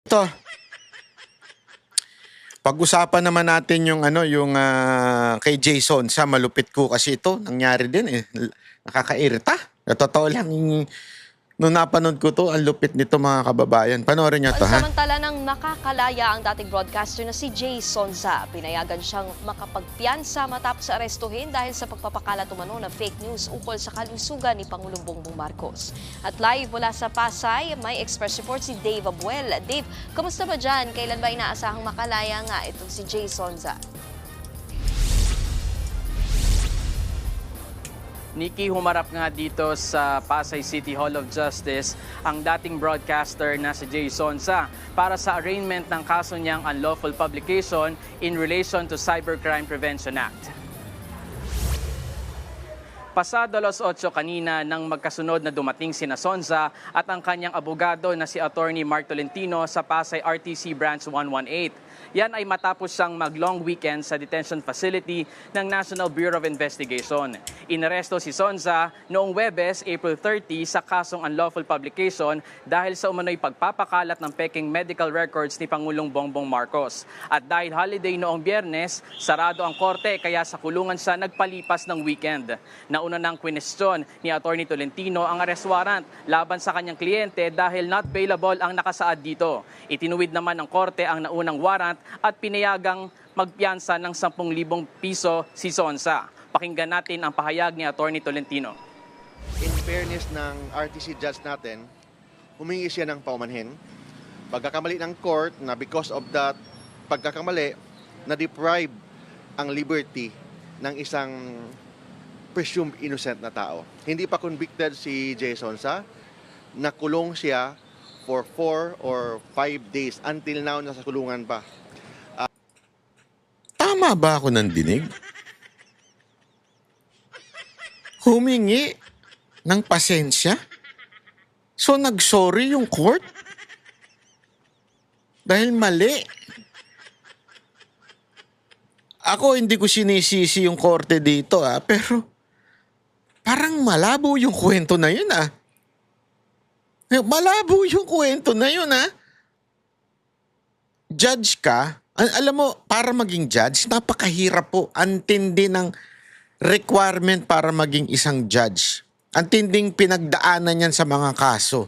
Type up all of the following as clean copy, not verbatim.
Ito, pag-usapan naman natin yung kay Jason sa malupit ko kasi ito nangyari din eh. Nakakairita. Totoo lang, nung napanood ko to, ang lupit nito mga kababayan. Panoorin niyo to, ha? Samantala nang nakakalaya ang dating broadcaster na si Jay Sonza, pinayagan siyang makapagpiyansa matapos arestuhin dahil sa pagpapakalat umano ng fake news ukol sa kalusugan ni Pangulong Bongbong Marcos. At live mula sa Pasay, may express report si Dave Abuel. Dave, kamusta ba dyan? Kailan ba inaasahang makalaya nga itong si Jay Sonza? Nikki, humarap nga dito sa Pasay City Hall of Justice ang dating broadcaster na si Jay Sonza para sa arraignment ng kaso niyang unlawful publication in relation to Cybercrime Prevention Act. Pasado alas 8 kanina nang magkasunod na dumating sina Sonza at ang kanyang abogado na si Attorney Mark Tolentino sa Pasay RTC Branch 118. Yan ay matapos siyang mag-long weekend sa detention facility ng National Bureau of Investigation. Inaresto si Sonza noong Huwebes, April 30 sa kasong unlawful publication dahil sa umano'y pagpapakalat ng peking medical records ni Pangulong Bongbong Marcos. At dahil holiday noong Biyernes, sarado ang korte kaya sa kulungan siya nagpalipas ng weekend. Nauna ng kwinestyon ni Attorney Tolentino ang arrest warrant laban sa kanyang kliyente dahil not bailable ang nakasaad dito. Itinuwid naman ng korte ang naunang warrant at pinayagang magpiyansa ng 10,000 piso si Sonza. Pakinggan natin ang pahayag ni Attorney Tolentino. In fairness ng RTC judge natin, humingi siya ng paumanhin. Pagkakamali ng court na because of that pagkakamali, na-deprive ang liberty ng isang presumed innocent na tao. Hindi pa convicted si Jay Sonza, nakulong siya for 4 or 5 days. Until now, nasa kulungan pa. Tama ba ako ng dinig? Humingi ng pasensya? So nag-sorry yung court? Dahil mali. Ako hindi ko sinisisi yung korte dito pero parang malabo yung kwento na yun Malabo yung kwento na yun Judge ka, alam mo, para maging judge, napakahirap po. Antindi ng requirement para maging isang judge. Antinding pinagdaanan yan sa mga kaso.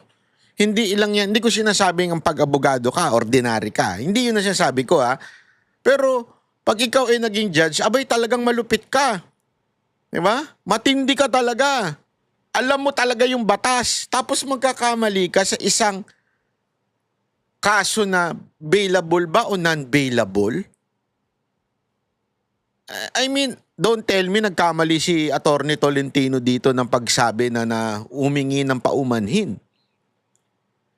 Hindi ilang yan, hindi ko sinasabing ang pag-abogado ka, ordinary ka. Hindi yun na sinasabi ko Pero pag ikaw ay naging judge, abay talagang malupit ka. Diba? Matindi ka talaga. Alam mo talaga yung batas. Tapos magkakamali ka sa isang kaso na bailable ba o non-bailable? I mean, don't tell me nagkamali si Attorney Tolentino dito ng pagsabi na humingi ng paumanhin.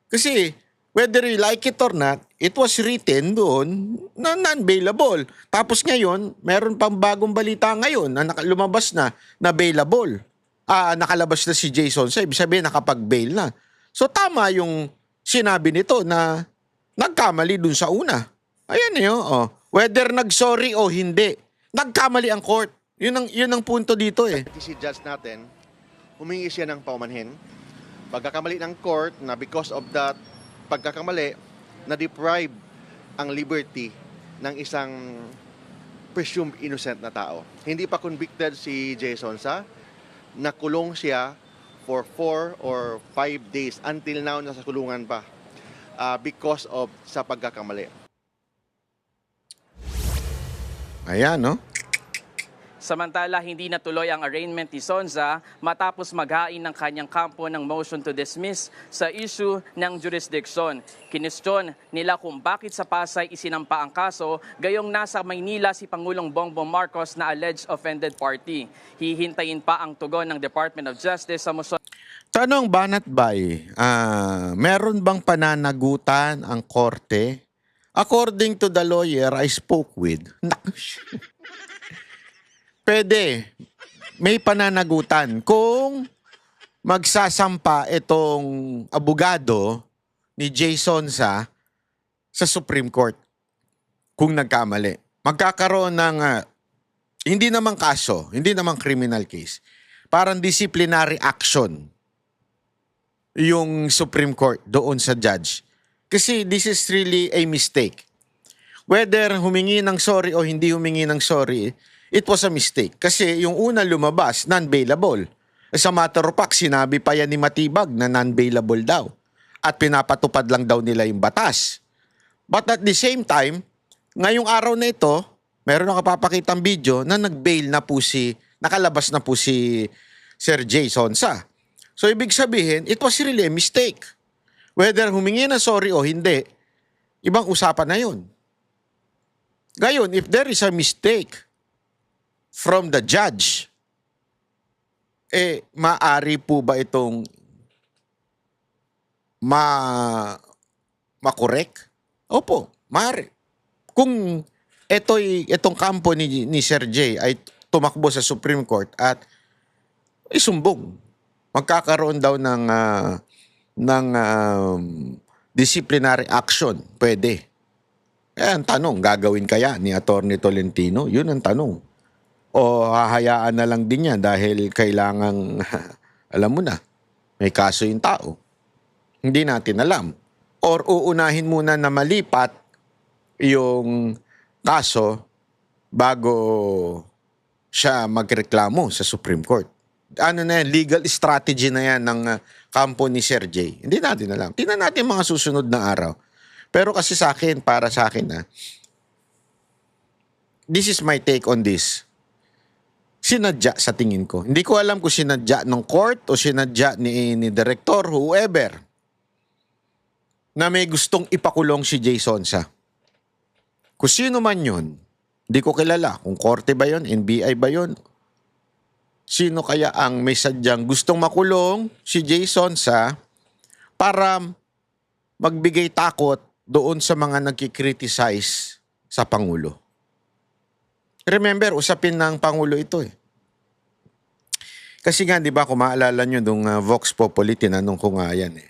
Kasi, whether you like it or not, it was written doon na non-bailable. Tapos ngayon, meron pang bagong balita ngayon na lumabas na bailable. Nakalabas na si Jason. So, ibig sabihin, nakapag-bail na. So, tama yung sinabi nito na nagkamali dun sa una. Ayan Whether nag-sorry o hindi, nagkamali ang court. Yun ang punto dito RTC judge natin, humingi siya ng paumanhin. Pagkakamali ng court na because of that pagkakamali, na-deprive ang liberty ng isang presumed innocent na tao. Hindi pa convicted si Jay Sonza, nakulong siya for 4 or 5 days. Until now, nasa kulungan pa because of sa pagkakamali. Ayan, Samantala, hindi natuloy ang arraignment ni Sonza matapos maghain ng kanyang kampo ng motion to dismiss sa issue ng jurisdiction. Kinestyon nila kung bakit sa Pasay isinampa ang kaso, gayong nasa Maynila si Pangulong Bongbong Marcos na alleged offended party. Hihintayin pa ang tugon ng Department of Justice sa motion. Tanong, Banat Bay, meron bang pananagutan ang korte? According to the lawyer I spoke with, pwede, may pananagutan kung magsasampa itong abogado ni Jay Sonza sa Supreme Court kung nagkamali. Magkakaroon ng hindi naman kaso, hindi naman criminal case. Parang disciplinary action yung Supreme Court doon sa judge Kasi this is really a mistake. Whether humingi ng sorry o hindi humingi ng sorry, it was a mistake. Kasi yung una lumabas, non-bailable. Sa matter of fact, sinabi pa yan ni Matibag na non-bailable daw. At pinapatupad lang daw nila yung batas. But at the same time, ngayong araw na ito, meron na kapapakitang video na nakalabas na po si Sir Jay Sonsa. So ibig sabihin, it was really a mistake. Whether humingi na sorry o hindi, ibang usapan na yun. Ngayon, if there is a mistake from the judge, maari po ba itong makorek? Opo, maari. Kung itong kampo ni Sir Jay ay tumakbo sa Supreme Court at isumbong, magkakaroon daw ng disciplinary action, pwede. Ang tanong, gagawin kaya ni Atty. Tolentino? Yun ang tanong. O hahayaan na lang din yan dahil kailangang, alam mo na, may kaso yung tao. Hindi natin alam. Or uunahin muna na malipat yung kaso bago siya magreklamo sa Supreme Court. Ano na yan, legal strategy na yan ng kampo ni Sir Jay. Hindi natin alam. Tingnan natin mga susunod na araw. Pero kasi para sa akin, this is my take on this. Sinadya sa tingin ko. Hindi ko alam kung sinadya ng court o sinadya ni director, whoever, na may gustong ipakulong si Jay Sonsa. Kung sino man yun, hindi ko kilala. Kung korte ba yun, NBI ba yun? Sino kaya ang may sadyang gustong makulong si Jay Sonsa para magbigay takot doon sa mga nagkikriticize sa Pangulo? Remember, usapin ng Pangulo ito eh. Kasi nga, di ba, kung maalala nyo nung Vox Populi, tinanong ko nga yan eh.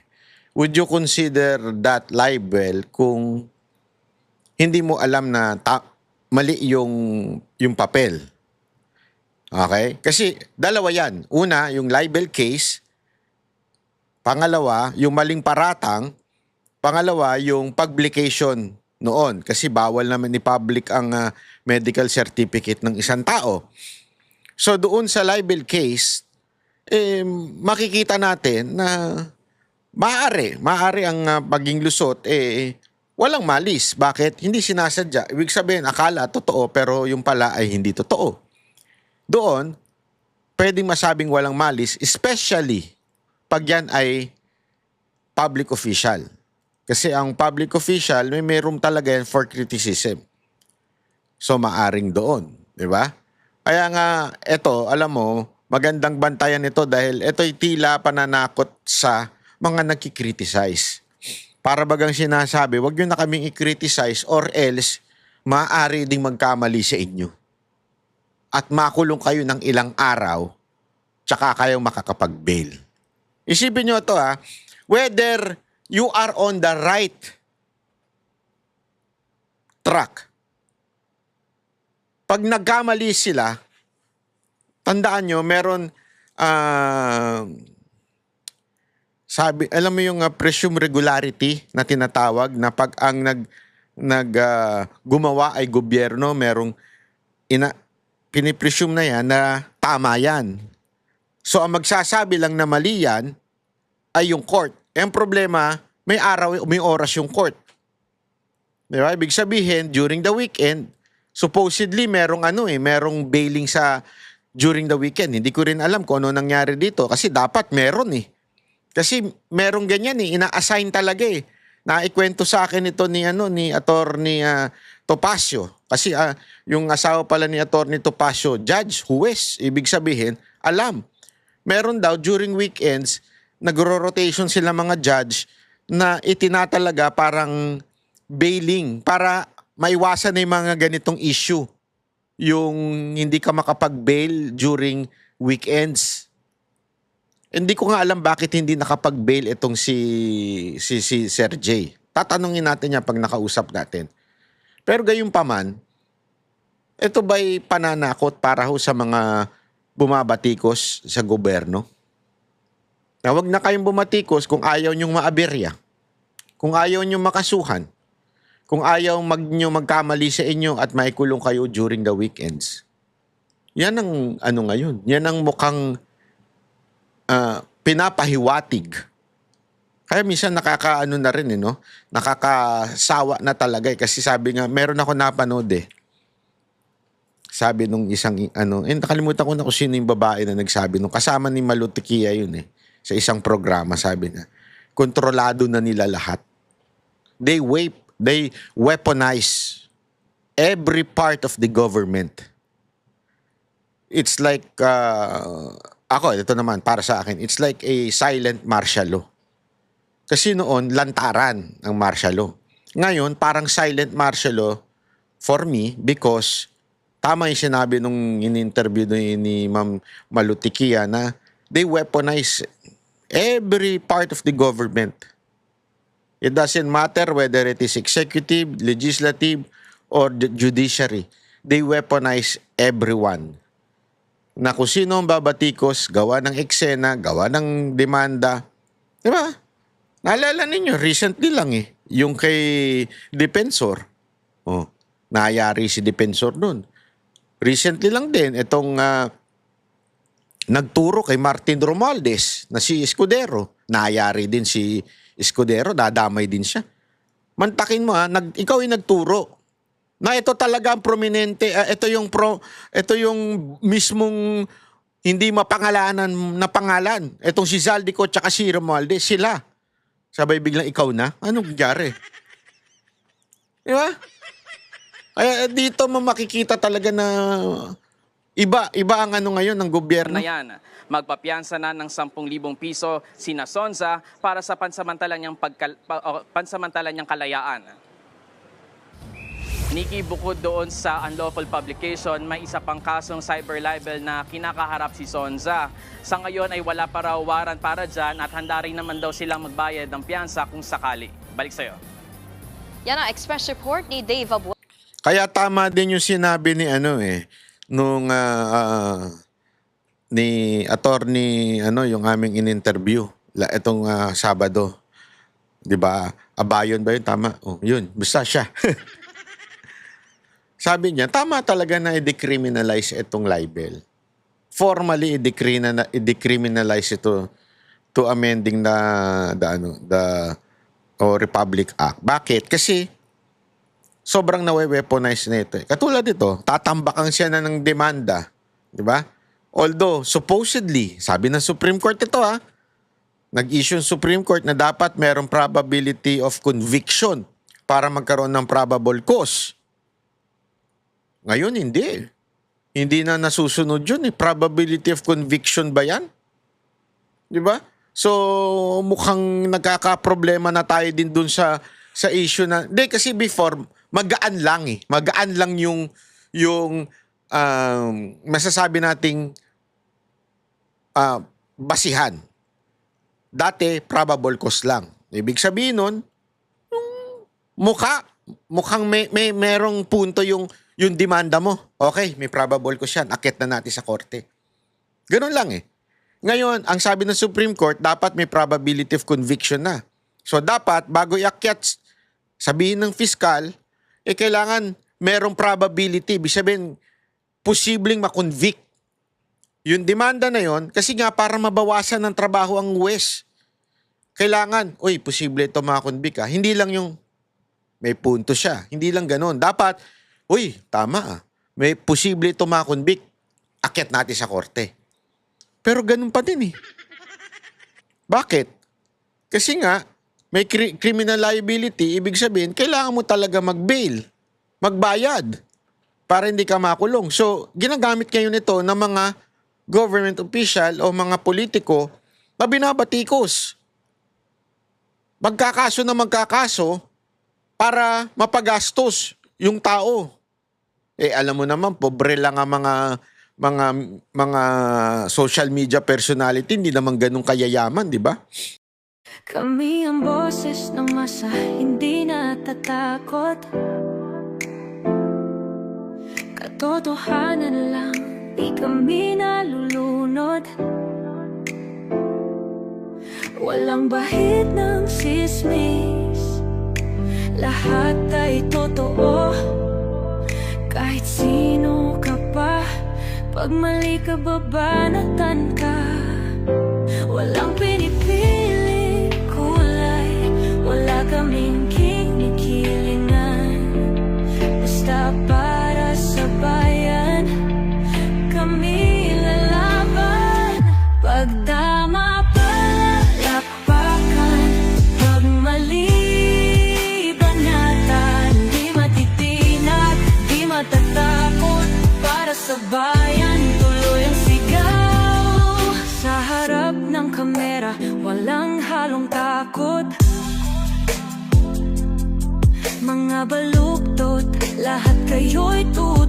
Would you consider that libel kung hindi mo alam na mali yung papel? Okay? Kasi dalawa yan. Una, yung libel case. Pangalawa, yung maling paratang. Pangalawa, yung publication noon. Kasi bawal naman i-public ang medical certificate ng isang tao. So doon sa libel case, makikita natin na maaari ang paging lusot, walang malis. Bakit? Hindi sinasadya. Ibig sabihin, akala totoo pero yung pala ay hindi totoo. Doon, pwedeng masabing walang malis, especially pag yan ay public official. Kasi ang public official, may room talaga yan for criticism. So, maaring doon. Di ba? Kaya nga, ito, alam mo, magandang bantayan ito dahil ito'y tila pananakot sa mga nagkikriticize. Para bagang sinasabi, wag nyo na kaming i-criticize or else, maaari ding magkamali sa inyo. At makulong kayo ng ilang araw, tsaka kayo makakapag-bail. Isipin nyo ito whether you are on the right track. Pag nagkamali sila, tandaan nyo, meron, alam mo yung presumed regularity na tinatawag na pag ang gumawa ay gobyerno, merong pinipresume na yan na tama yan. So ang magsasabi lang na mali yan ay yung court. Ang problema, may araw, may oras yung court. Diba? Ibig sabihin, during the weekend, supposedly merong merong bailing during the weekend. Hindi ko rin alam kung ano nangyari dito kasi dapat meron eh. Kasi merong ganyan ina-assign talaga eh. Naikwento sa akin ito ni Atty. Topacio. Kasi yung asawa pala ni Atty. Topacio, judge, huwes, ibig sabihin, alam. Meron daw during weekends, nagro-rotation sila mga judge na itinatalaga parang bailing para maiwasan na yung mga ganitong issue. Yung hindi ka makapag-bail during weekends. Hindi ko nga alam bakit hindi nakapag-bail itong si Sir Jay. Tatanungin natin niya pag nakausap natin. Pero gayunpaman, ito ba'y pananakot para ho sa mga bumabatikos sa gobyerno? Na wag na kayong bumatikos kung ayaw niyong maaberya. Kung ayaw nyo makasuhan, kung ayaw nyo magkamali sa inyo at maikulong kayo during the weekends. Yan ang ano ngayon. Yan ang mukhang pinapahiwatig. Kaya minsan nakakaano na rin, no? Nakakasawa na talaga eh. Kasi sabi nga, meron ako napanood eh. Sabi nung isang, nakalimutan ko na kung sino yung babae na nagsabi nung kasama ni Malutikia yun eh. Sa isang programa, sabi na, kontrolado na nila lahat. They weaponize every part of the government. It's like, ito naman, para sa akin, it's like a silent martial law. Kasi noon, lantaran ang martial law. Ngayon, parang silent martial law for me because tama yung sinabi nung in-interview ni Ma'am Malutikia na they weaponize every part of the government. It doesn't matter whether it is executive, legislative, or judiciary. They weaponize everyone. Na kung sino ang babatikos, gawa ng eksena, gawa ng demanda. Diba? Naalala ninyo, recently lang eh, yung kay Defensor. Nayari si Defensor nun. Recently lang din, itong nagturo kay Martin Romualdez na si Escudero. Nayari din si Escudero, dadamay din siya. Mantakin mo ikaw yung nagturo. Na ito talaga ang prominente, ito yung mismong hindi mapangalanan na pangalan. Itong si Zaldico tsaka si Romualdez, sila. Sabay biglang ikaw na? Anong nangyari? Di ba? Kaya dito mo makikita talaga na iba ang ngayon ng gobyerno. Na yan, magpapiyansa na ng 10,000 piso sina Sonza para sa pansamantalang niyang kalayaan. Nikki, bukod doon sa unlawful publication, may isa pang kasong cyber libel na kinakaharap si Sonza. Sa ngayon ay wala pa raw warrant para dyan at handa rin naman daw silang magbayad ng piyansa kung sakali. Balik sa'yo. Yan ang express report ni Dave Abuel. Kaya tama din yung sinabi ni nung ni attorney yung aming in-interview itong Sabado. 'Di ba? Abayon ba 'yun? Tama. Yun, basta siya. Sabi niya, tama talaga na i-decriminalize itong libel. Formally i-decriminalize ito to amending the Republic Act. Bakit? Kasi sobrang nawe-weaponize na ito. Katulad ito, tatambakan siya na ng demanda. Di ba? Although, supposedly, sabi ng Supreme Court ito nag-issue yung Supreme Court na dapat merong probability of conviction para magkaroon ng probable cause. Ngayon, hindi. Hindi na nasusunod yun. Probability of conviction ba yan? Di ba? So, mukhang nagkakaproblema na tayo din dun sa issue na... Hindi, kasi before, magaan lang eh. Magaan lang yung masasabi nating basihan. Dati, probable cause lang. Ibig sabihin nun, mukhang merong punto yung demanda mo. Okay, may probable cause yan. Akit na natin sa korte. Ganun lang eh. Ngayon, ang sabi ng Supreme Court, dapat may probability of conviction na. So, dapat, bago iakyat, sabihin ng fiscal, kailangan merong probability. Ibig sabihin, posibleng makonvict. Yung demanda na yon, kasi nga para mabawasan ng trabaho ang huwes. Kailangan, posible ito makonvict. Hindi lang yung may punto siya. Hindi lang ganun. Dapat, tama may posible ito makonvict. Akyat natin sa korte. Pero ganun pa din eh. Bakit? Kasi nga, may criminal liability, ibig sabihin, kailangan mo talaga mag-bail, magbayad, para hindi ka makulong. So, ginagamit kayo nito ng mga government official o mga politiko na binabatikos. Magkakaso na magkakaso para mapagastos yung tao. Alam mo naman, pobre lang ang mga social media personality, hindi naman ganun kayayaman, di ba? Kami ang boses ng masa, hindi natatakot. Katotohanan lang, di kami nalulunod. Walang bahid ng sismis, lahat ay totoo. Kahit sino ka pa, pag mali ka babanatan ka. Walang pinipili kulay, wala kaming kinikilingan. Basta para sa bayan, kami lalaban. Pag tama palapakan, pag mali banatan. Di matitinag, di matatakot, para sa bayan tuloy ang sigaw. Sa harap ng kamera, walang halong takot. Mga baluktot, lahat kayo'y tuwa.